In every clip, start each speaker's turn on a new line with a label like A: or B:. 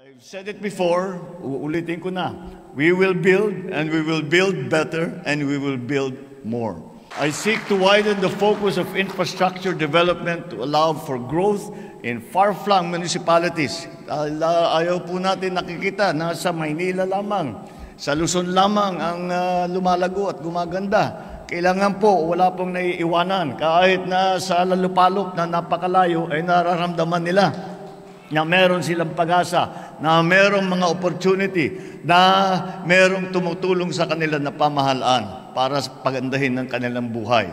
A: I've said it before, uulitin ko na. We will build and we will build better and we will build more. I seek to widen the focus of infrastructure development to allow for growth in far-flung municipalities. Ayaw po natin nakikita na sa Maynila lamang, sa Luzon lamang ang lumalago at gumaganda. Kailangan po, wala pong naiiwanan. Kahit na sa lalupalop na napakalayo ay nararamdaman nila na meron silang pag-asa, na merong mga opportunity, na merong tumutulong sa kanila na pamahalaan para pagandahin ng kanilang buhay.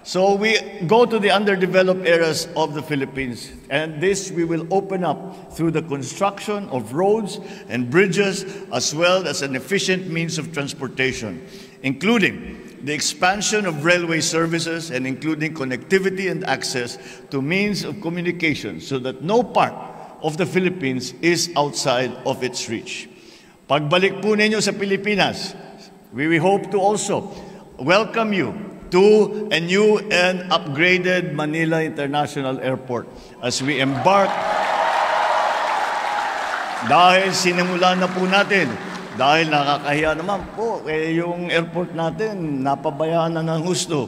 A: So we go to the underdeveloped areas of the Philippines, and this we will open up through the construction of roads and bridges as well as an efficient means of transportation, including the expansion of railway services and including connectivity and access to means of communication so that no part of the Philippines is outside of its reach. Pagbalik po ninyo sa Pilipinas, we hope to also welcome you to a new and upgraded Manila International Airport as we embark. Dahil sinimulan na po natin, dahil nakakahiya naman po, yung airport natin napabayaan na ng husto.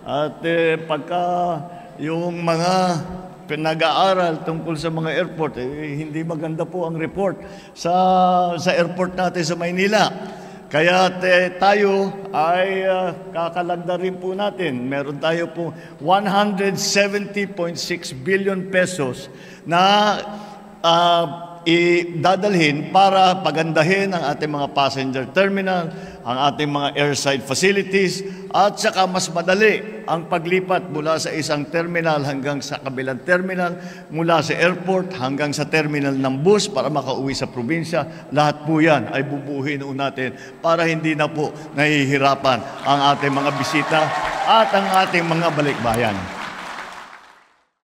A: At pagka yung mga nag-aaral tungkol sa mga airport, hindi maganda po ang report sa airport natin sa Maynila. Kaya tayo ay kakalagda rin po natin. Meron tayo po 170.6 billion pesos na idadalhin para pagandahin ang ating mga passenger terminal, ang ating mga airside facilities, at saka mas madali ang paglipat mula sa isang terminal hanggang sa kabilang terminal, mula sa airport hanggang sa terminal ng bus para makauwi sa probinsya. Lahat po yan ay bubuhin natin para hindi na po nahihirapan ang ating mga bisita at ang ating mga balikbayan.